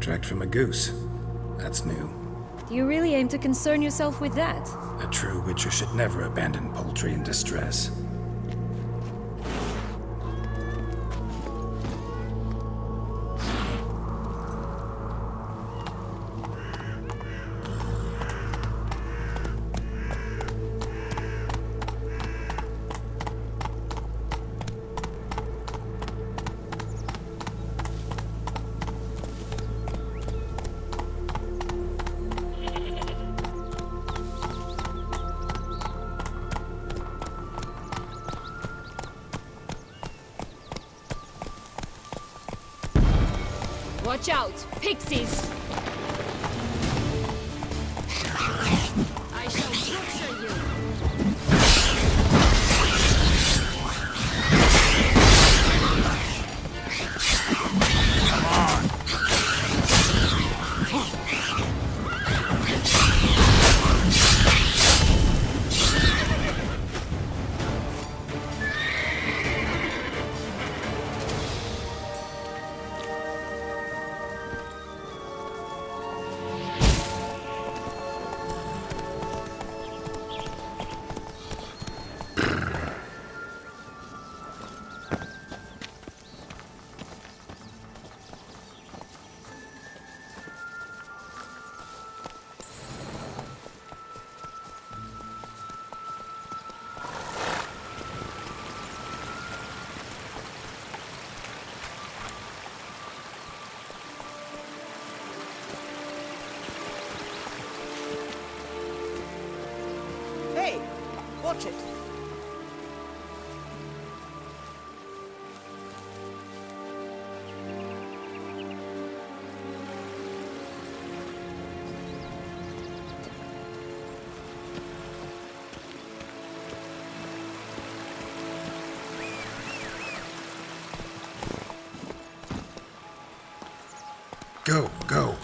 contract from a goose. That's new. Do you really aim to concern yourself with that? A true Witcher should never abandon poultry in distress. Watch out! Pixies! I shall butcher you! Hey, watch it. Go, go.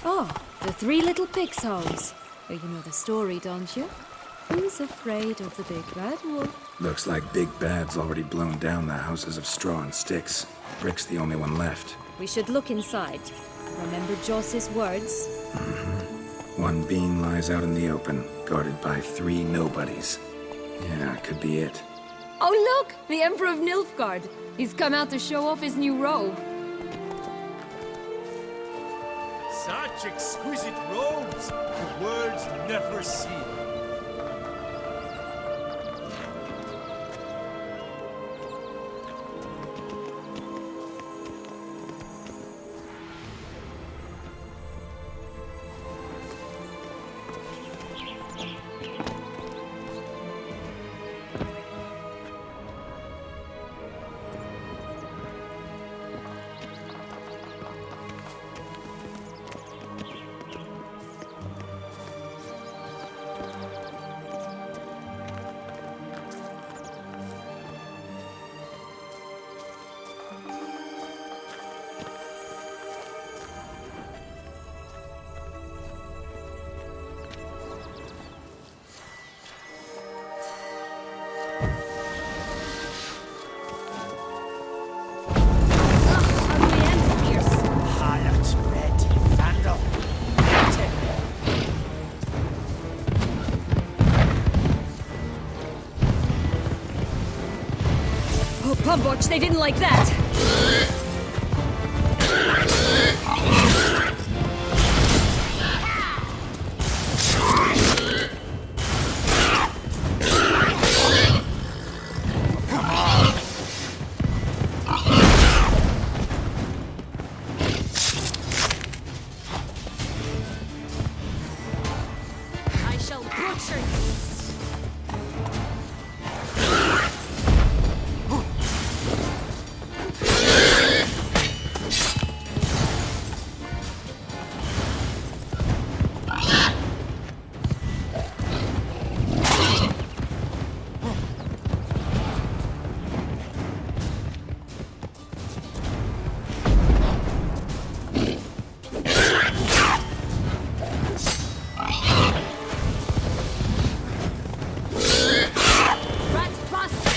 Oh, the three little pigs' homes. Oh, you know the story, don't you? Who's afraid of the big bad wolf? Looks like Big Bad's already blown down the houses of straw and sticks. Brick's the only one left. We should look inside. Remember Joss's words? One beam lies out in the open, guarded by 3 nobodies. Yeah, could be it. Oh look! The Emperor of Nilfgaard! He's come out to show off his new robe. Such exquisite robes! The world's never seen. Harlot's red vandal. Oh, Pumbotch, they didn't like that! I shall butcher you! Rat bastard!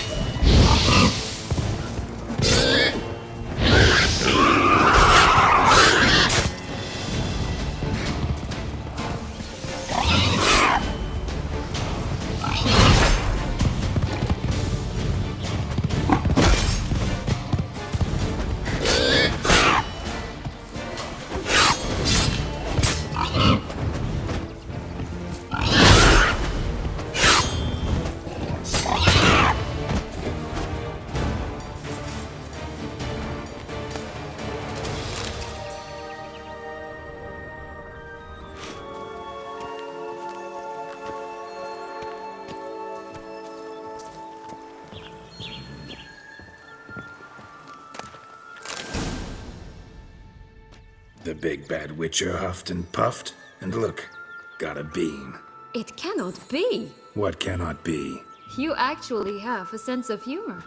The Big Bad Witcher huffed and puffed, and look, got a beam. It cannot be! What cannot be? You actually have a sense of humor.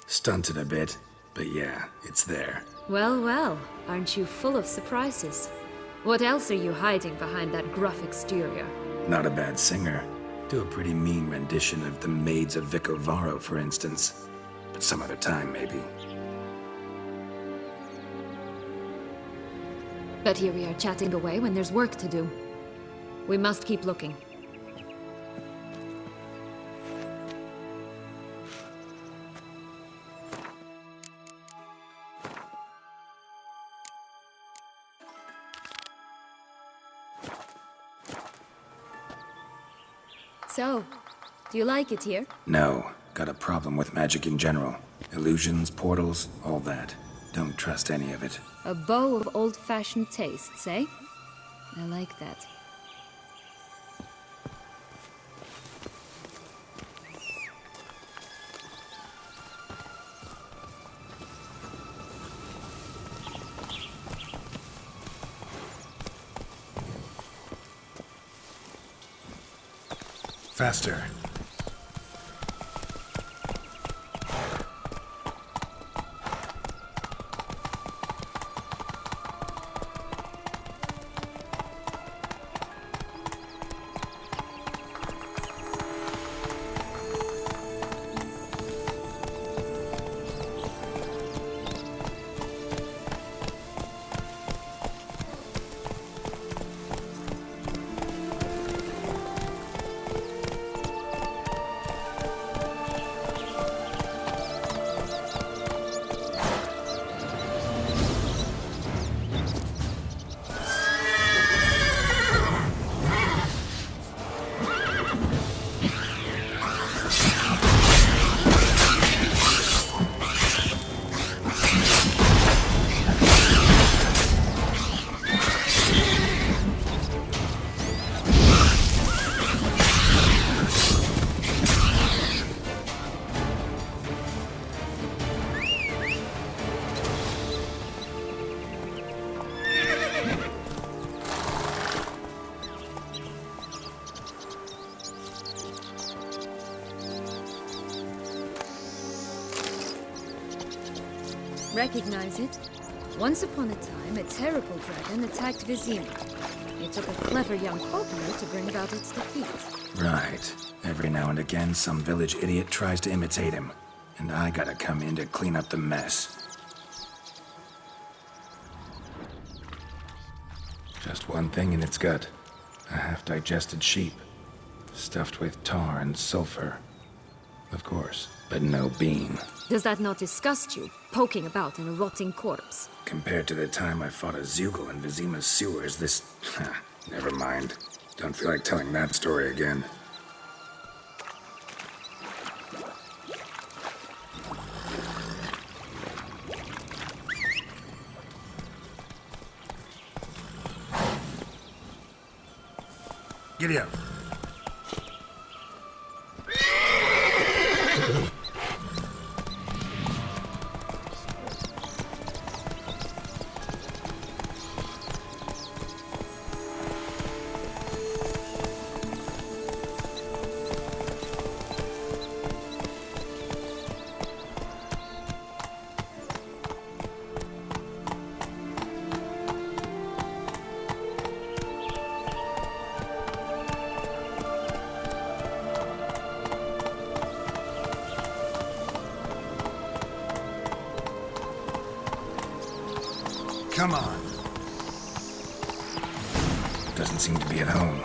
Stunted a bit, but yeah, it's there. Well, well, aren't you full of surprises? What else are you hiding behind that gruff exterior? Not a bad singer. Do a pretty mean rendition of The Maids of Vicovaro, for instance. But some other time, maybe. But here we are chatting away when there's work to do. We must keep looking. So, do you like it here? No, got a problem with magic in general. Illusions, portals, all that. Don't trust any of it. A bow of old-fashioned tastes, eh? I like that. Faster. Recognize it? Once upon a time, a terrible dragon attacked Vizima. It took a clever young courtier to bring about its defeat. Right. Every now and again, some village idiot tries to imitate him. And I gotta come in to clean up the mess. Just one thing in its gut. A half-digested sheep. Stuffed with tar and sulfur. Of course, but no bean. Does that not disgust you, poking about in a rotting corpse? Compared to the time I fought a Zeugl in Vizima's sewers, this... never mind. Don't feel like telling that story again. Giddy up. Come on. Doesn't seem to be at home.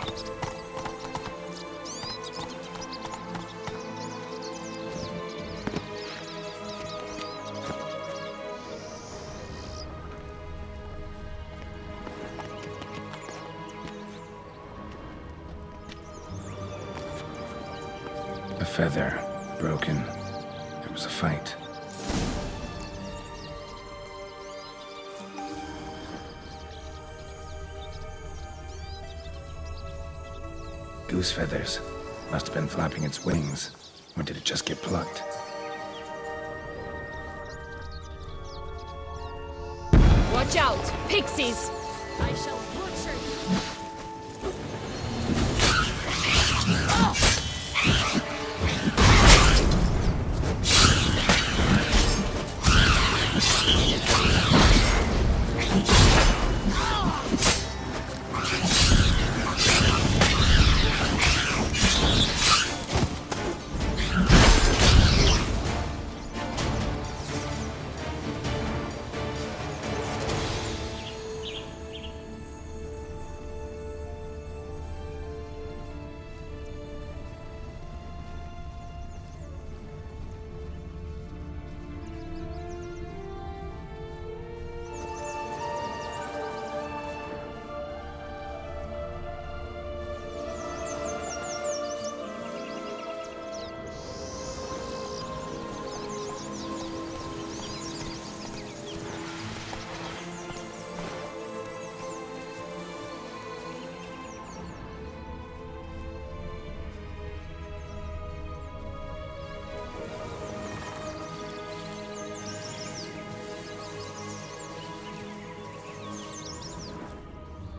A feather, broken. It was a fight. Goose feathers. Must have been flapping its wings. Or did it just get plucked? Watch out! Pixies! I shall butcher you!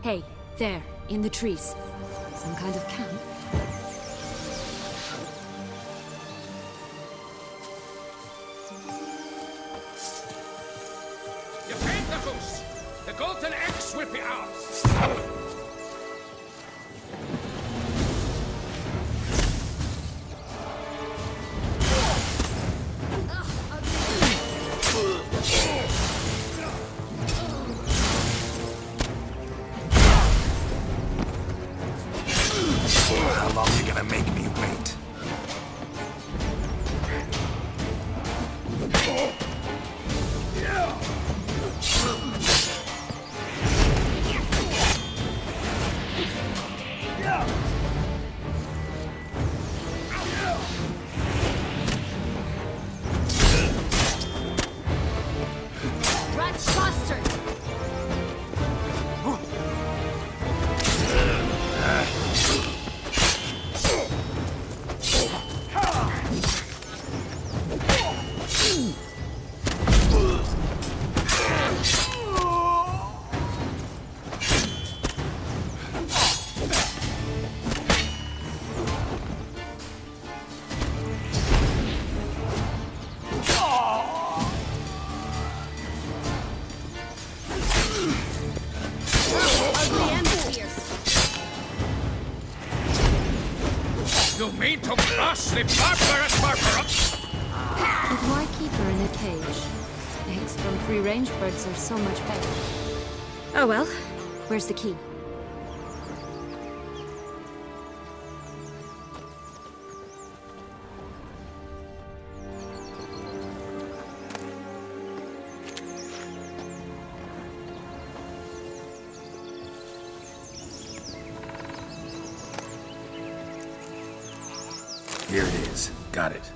Hey, there, in the trees. Some kind of camp? You paid the goose! The golden axe will be ours! How long are you gonna make me wait? Rats bastard! mean to cross the barbarous Barbara? But why keep her in a cage? Eggs from free-range birds are so much better. Oh well, where's the key? Here it is. Got it.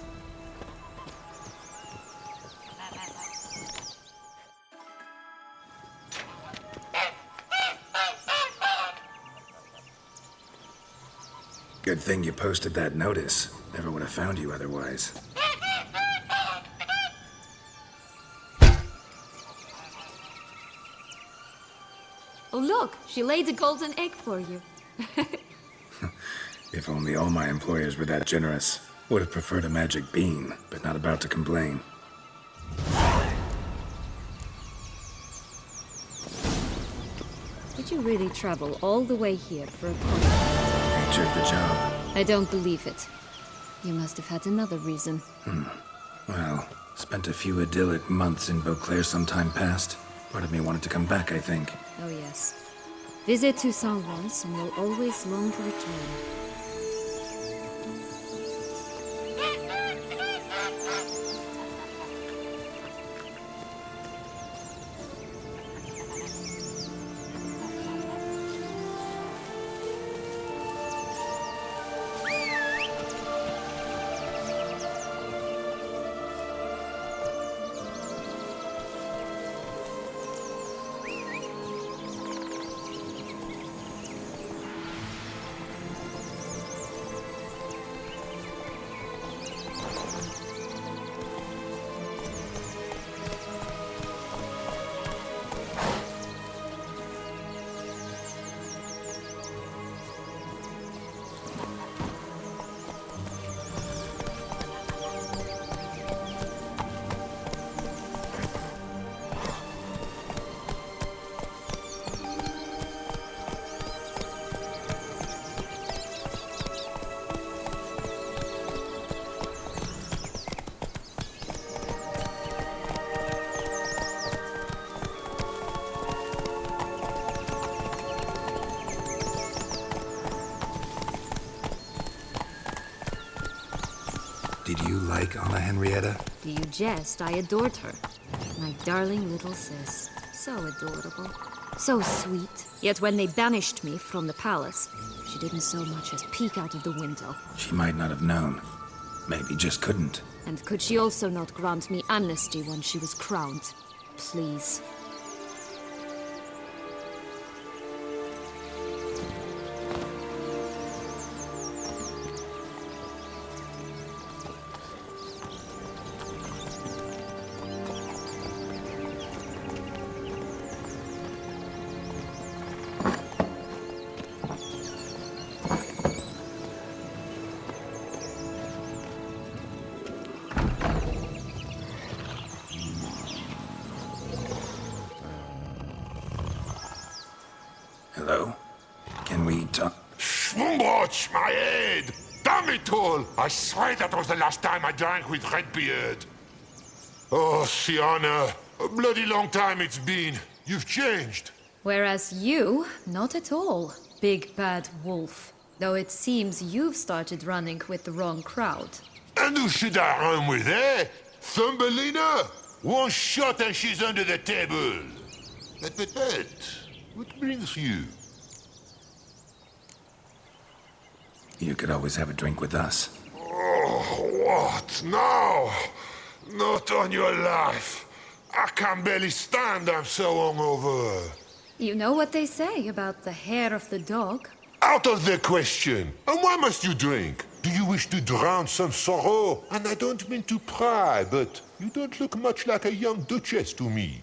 Good thing you posted that notice. Never would have found you otherwise. Oh look, she laid a golden egg for you. If only all my employers were that generous. Would have preferred a magic bean, but not about to complain. Did you really travel all the way here for a contract? Nature of the job. I don't believe it. You must have had another reason. Well, spent a few idyllic months in Beauclair some time past. Part of me wanted to come back, I think. Oh yes. Visit Toussaint once and you'll always long to return. Did you like Anna Henrietta? Do you jest? I adored her. My darling little sis. So adorable. So sweet. Yet when they banished me from the palace, she didn't so much as peek out of the window. She might not have known. Maybe just couldn't. And could she also not grant me amnesty when she was crowned? Please. Hello? Can we talk? Schwungbroch, my head! Damn it all! I swear that was the last time I drank with Redbeard. Oh, Sienna, a bloody long time it's been. You've changed. Whereas you, not at all, big bad wolf. Though it seems you've started running with the wrong crowd. And who should I run with, eh? Thumbelina? One shot and she's under the table. But, what brings you? You could always have a drink with us. Oh, what now? Not on your life. I can barely stand, I'm so hungover. You know what they say about the hair of the dog? Out of the question. And why must you drink? Do you wish to drown some sorrow? And I don't mean to pry, but you don't look much like a young duchess to me.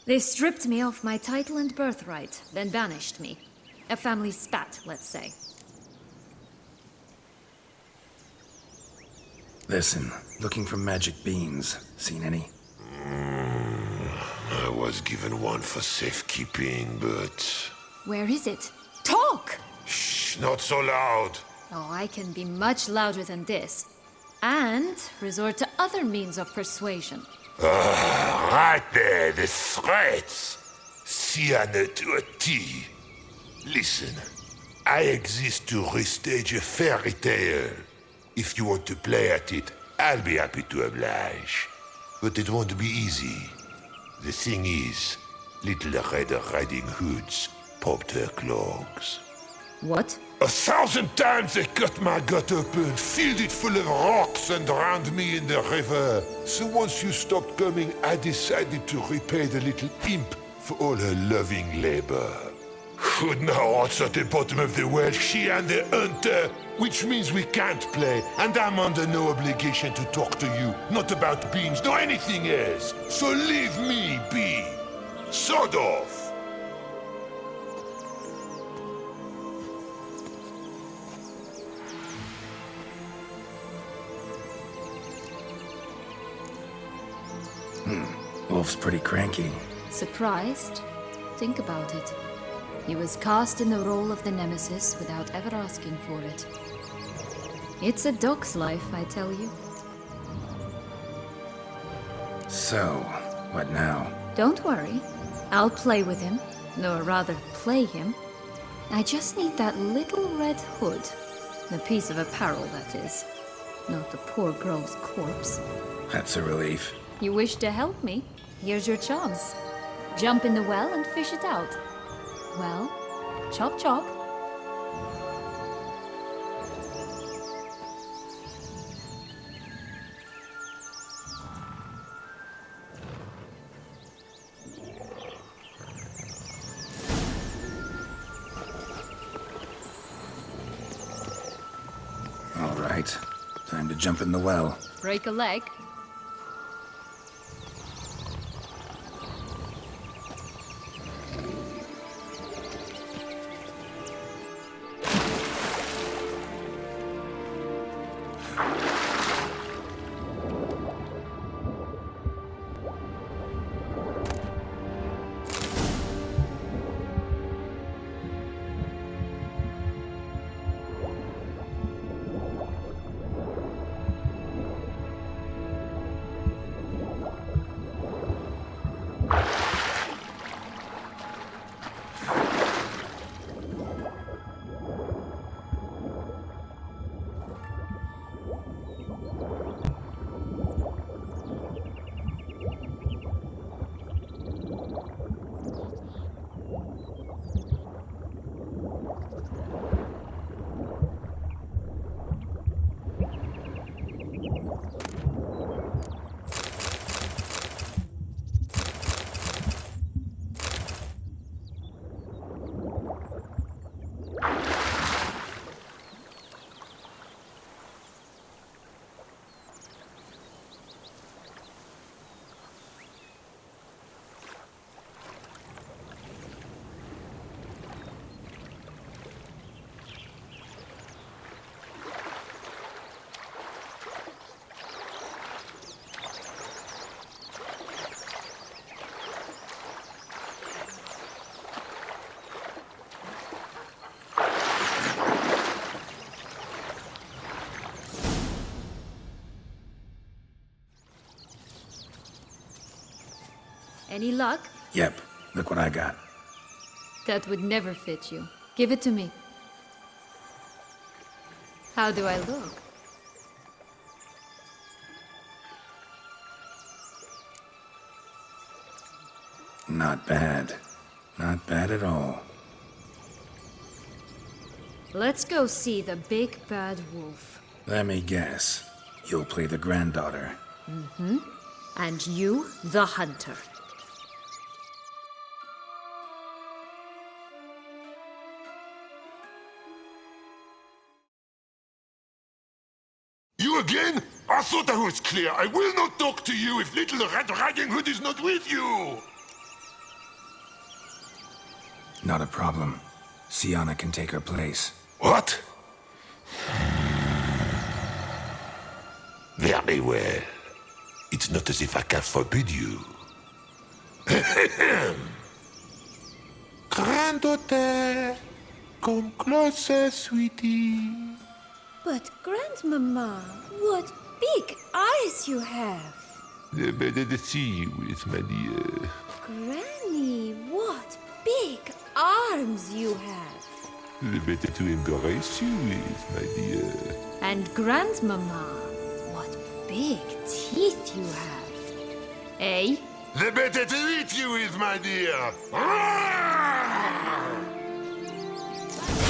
They stripped me of my title and birthright, then banished me. A family spat, let's say. Listen, looking for magic beans. Seen any? I was given one for safekeeping, but... Where is it? Talk! Shh, not so loud. Oh, I can be much louder than this. And resort to other means of persuasion. Right there, the threats. Sienna to a T. Listen, I exist to restage a fairy tale. If you want to play at it, I'll be happy to oblige. But it won't be easy. The thing is, Little Red Riding Hoods popped her clogs. What? 1,000 times they cut my gut open, filled it full of rocks and drowned me in the river. So once you stopped coming, I decided to repay the little imp for all her loving labor. Good now, odds at the bottom of the well, she and the hunter, which means we can't play, and I'm under no obligation to talk to you, not about beans, nor anything else. So leave me be. Sod off. Wolf's pretty cranky. Surprised? Think about it. He was cast in the role of the Nemesis without ever asking for it. It's a dog's life, I tell you. So, what now? Don't worry. I'll play with him. Or rather, play him. I just need that little red hood. The piece of apparel, that is. Not the poor girl's corpse. That's a relief. You wish to help me? Here's your chance. Jump in the well and fish it out. Well, chop chop. All right. Time to jump in the well. Break a leg. Any luck? Yep. Look what I got. That would never fit you. Give it to me. How do I look? Not bad. Not bad at all. Let's go see the big bad wolf. Let me guess. You'll play the granddaughter. And you, the hunter. You again? I thought I was clear. I will not talk to you if Little Red Riding Hood is not with you. Not a problem. Sienna can take her place. What? Very well. It's not as if I can forbid you. Granddaughter, come closer, sweetie. But Grandmama, what big eyes you have! The better to see you with, my dear. Granny, what big arms you have! The better to embrace you with, my dear. And Grandmama, what big teeth you have! Eh? The better to eat you with, my dear.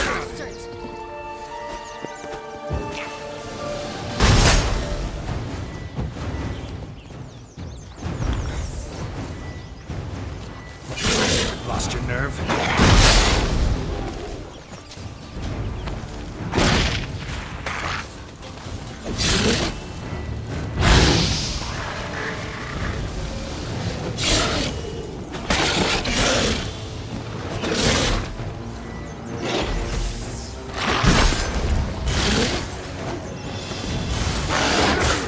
Bastards! Lost your nerve?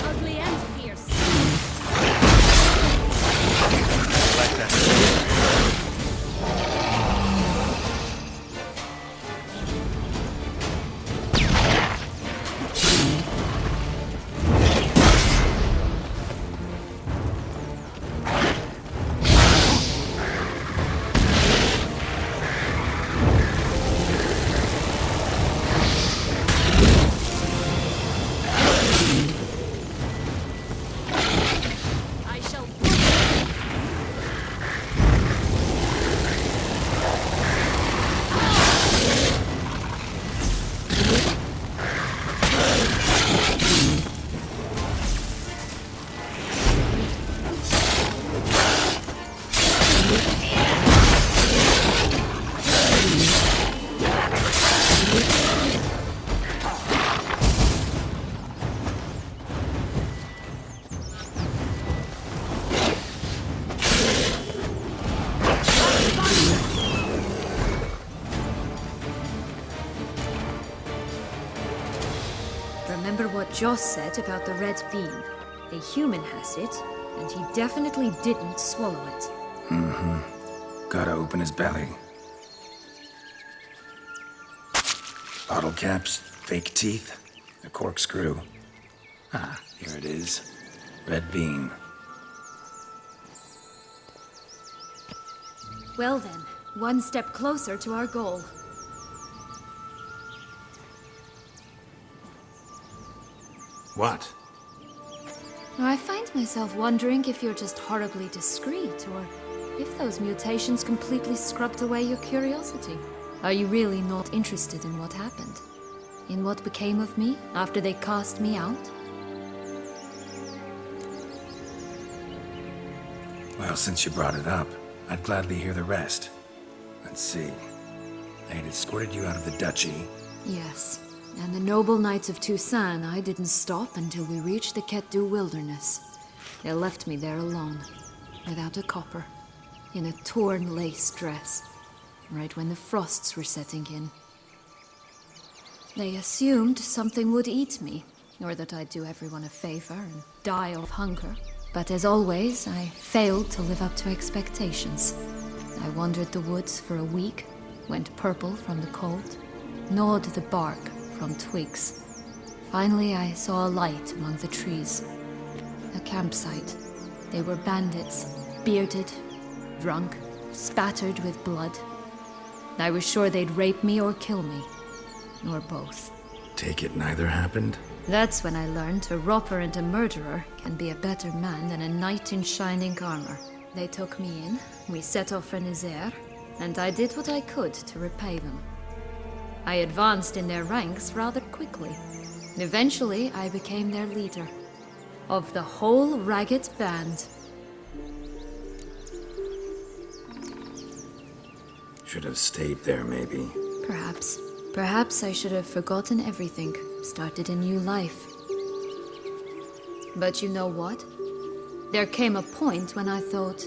Ugly and fierce. Like that. I shall. Remember what Joss said about the red bean. A human has it, and he definitely didn't swallow it. Gotta open his belly. Bottle caps, fake teeth, a corkscrew. Ah, here it is. Red bean. Well then, one step closer to our goal. What? I find myself wondering if you're just horribly discreet, or if those mutations completely scrubbed away your curiosity. Are you really not interested in what happened? In what became of me after they cast me out? Well, since you brought it up, I'd gladly hear the rest. Let's see. They had escorted you out of the duchy. Yes. And the noble knights of Toussaint, I didn't stop until we reached the Ketdu wilderness. They left me there alone, without a copper, in a torn lace dress, right when the frosts were setting in. They assumed something would eat me, or that I'd do everyone a favor and die of hunger. But as always, I failed to live up to expectations. I wandered the woods for a week, went purple from the cold, gnawed the bark from twigs. Finally, I saw a light among the trees. A campsite. They were bandits, bearded, drunk, spattered with blood. I was sure they'd rape me or kill me. Or both. Take it neither happened? That's when I learned a robber and a murderer can be a better man than a knight in shining armor. They took me in, we set off for Nazaire, and I did what I could to repay them. I advanced in their ranks rather quickly. Eventually, I became their leader. Of the whole ragged band. Should have stayed there, maybe. Perhaps. Perhaps I should have forgotten everything, started a new life. But you know what? There came a point when I thought,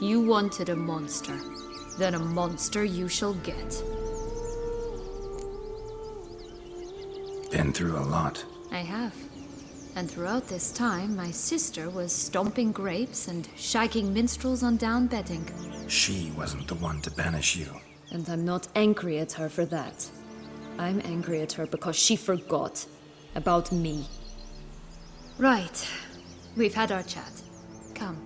you wanted a monster. Then a monster you shall get. Been through a lot. I have. And throughout this time, my sister was stomping grapes and shagging minstrels on down bedding. She wasn't the one to banish you. And I'm not angry at her for that. I'm angry at her because she forgot. About me. Right. We've had our chat. Come.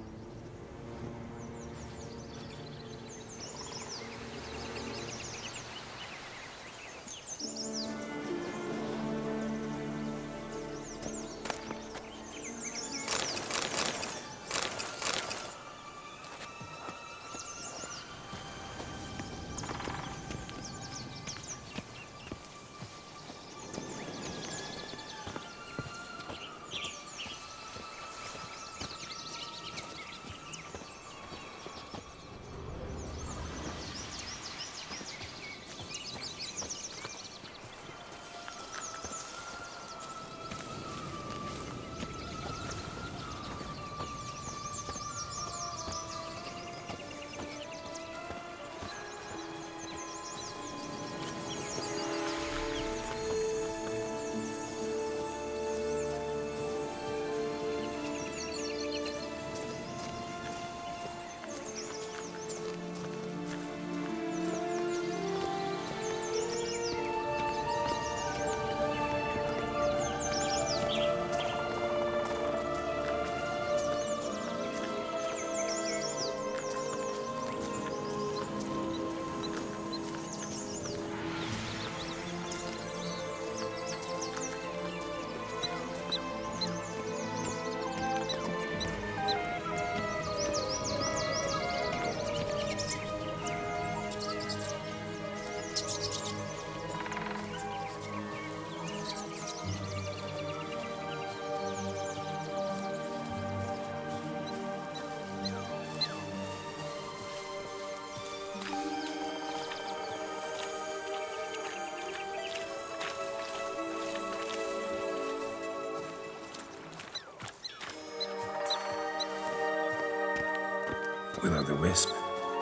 Will-o'-the-wisp.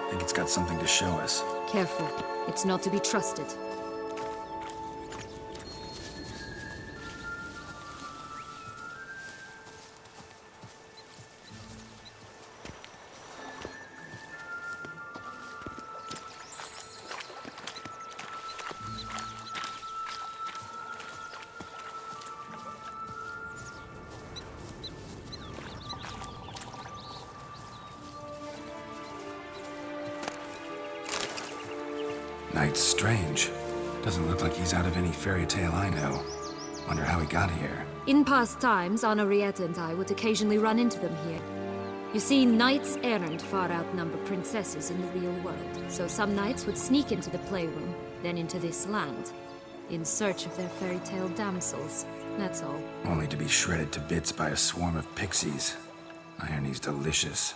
Think it's got something to show us. Careful. It's not to be trusted. Knight's strange. Doesn't look like he's out of any fairy tale I know. Wonder how he got here. In past times, Henrietta and I would occasionally run into them here. You see, knights errant far outnumber princesses in the real world, so some knights would sneak into the playroom, then into this land, in search of their fairy tale damsels. That's all. Only to be shredded to bits by a swarm of pixies. Irony's delicious.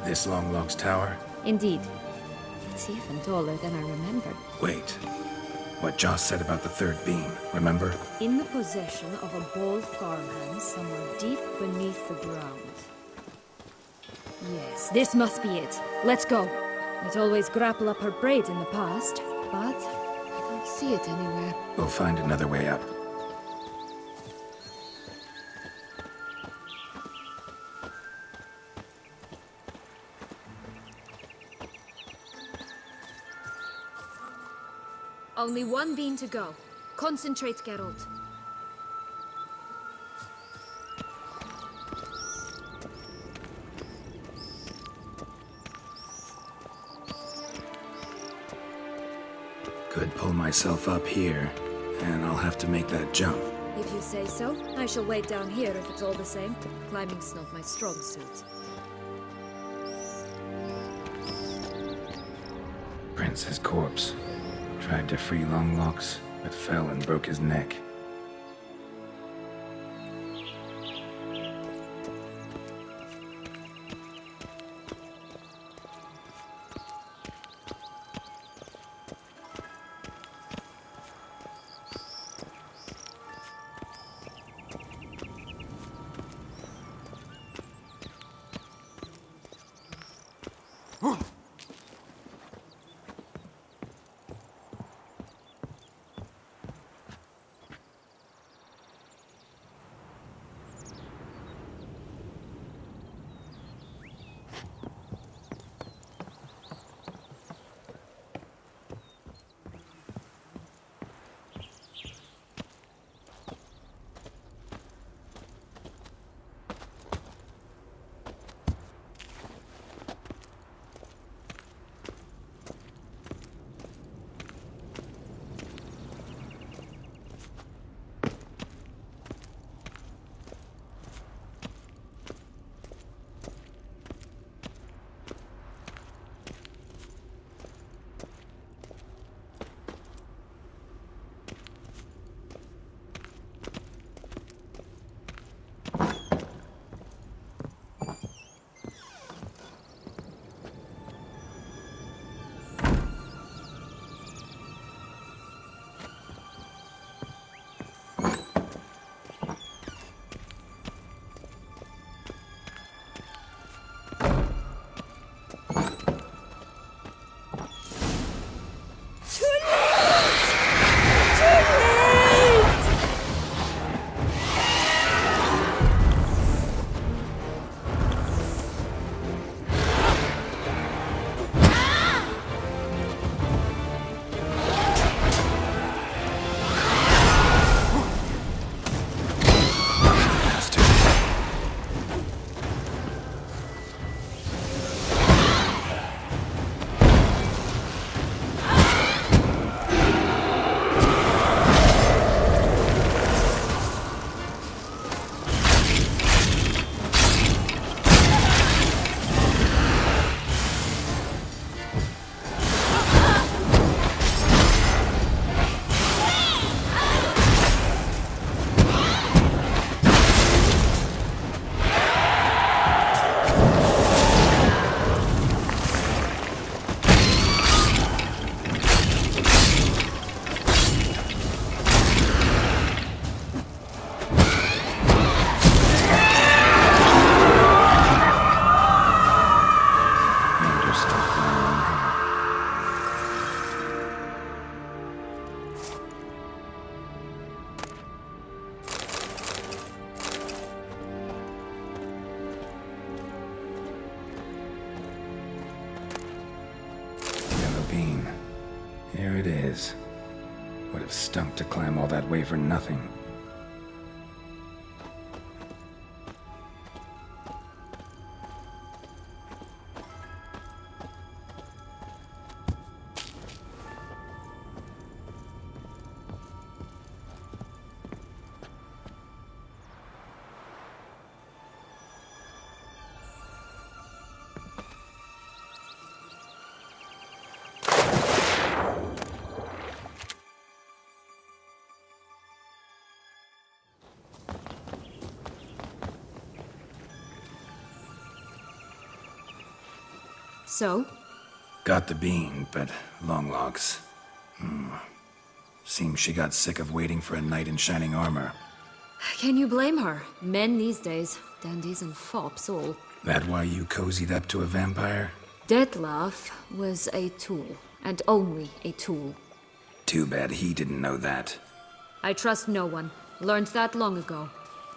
This Longlock's tower? Indeed. It's even taller than I remembered. Wait. What Joss said about the third beam, remember? In the possession of a bold farmhand somewhere deep beneath the ground. Yes, this must be it. Let's go. It always grapple up her braid in the past, but I don't see it anywhere. We'll find another way up. Only one beam to go. Concentrate, Geralt. Could pull myself up here, and I'll have to make that jump. If you say so, I shall wait down here if it's all the same. Climbing's not my strong suit. Prince's corpse. Tried to free Longlocks, but fell and broke his neck. Here it is. Would have stunk to climb all that way for nothing. So? Got the bean, but Longlocks. Seems she got sick of waiting for a knight in shining armor. Can you blame her? Men these days, dandies and fops all. That why you cozied up to a vampire? Dettlaff was a tool, and only a tool. Too bad he didn't know that. I trust no one. Learned that long ago.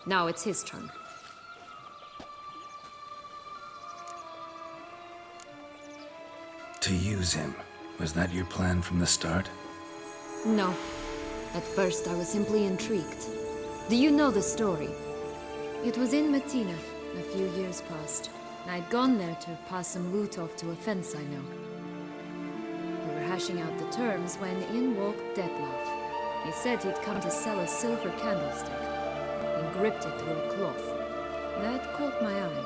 Now it's his turn. To use him. Was that your plan from the start? No. At first I was simply intrigued. Do you know the story? It was in Matina, a few years past. I'd gone there to pass some loot off to a fence I know. We were hashing out the terms when in walked Dettlaff. He said he'd come to sell a silver candlestick. He gripped it through a cloth. That caught my eye.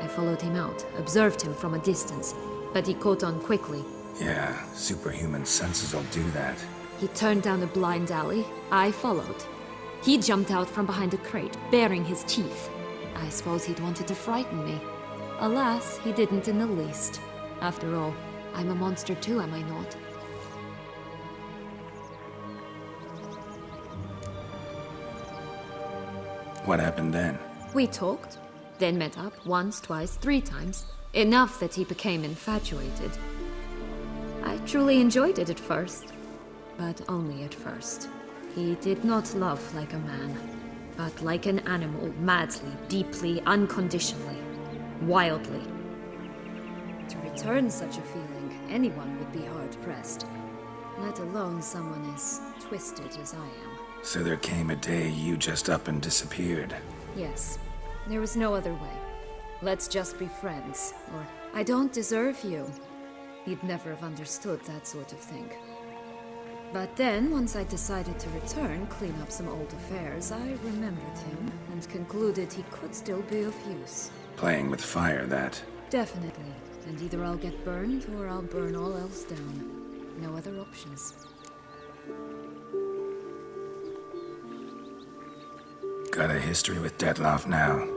I followed him out, observed him from a distance, but he caught on quickly. Yeah, superhuman senses will do that. He turned down a blind alley. I followed. He jumped out from behind a crate, baring his teeth. I suppose he'd wanted to frighten me. Alas, he didn't in the least. After all, I'm a monster too, am I not? What happened then? We talked, then met up once, twice, 3 times. Enough that he became infatuated. I truly enjoyed it at first, but only at first. He did not love like a man, but like an animal, madly, deeply, unconditionally, wildly. To return such a feeling, anyone would be hard-pressed, let alone someone as twisted as I am. So there came a day you just up and disappeared. Yes, there was no other way. Let's just be friends, or I don't deserve you. He'd never have understood that sort of thing. But then, once I decided to return, clean up some old affairs, I remembered him and concluded he could still be of use. Playing with fire, that. Definitely. And either I'll get burned or I'll burn all else down. No other options. Got a history with Dettlaff now,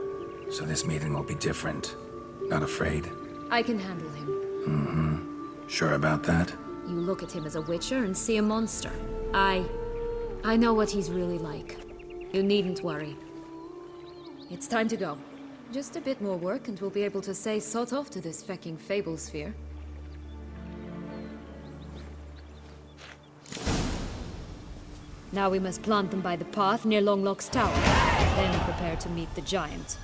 so this meeting will be different. Not afraid? I can handle him. Sure about that? You look at him as a witcher and see a monster. I know what he's really like. You needn't worry. It's time to go. Just a bit more work and we'll be able to say sod off to this fecking fable sphere. Now we must plant them by the path near Longlock's tower, then prepare to meet the giant.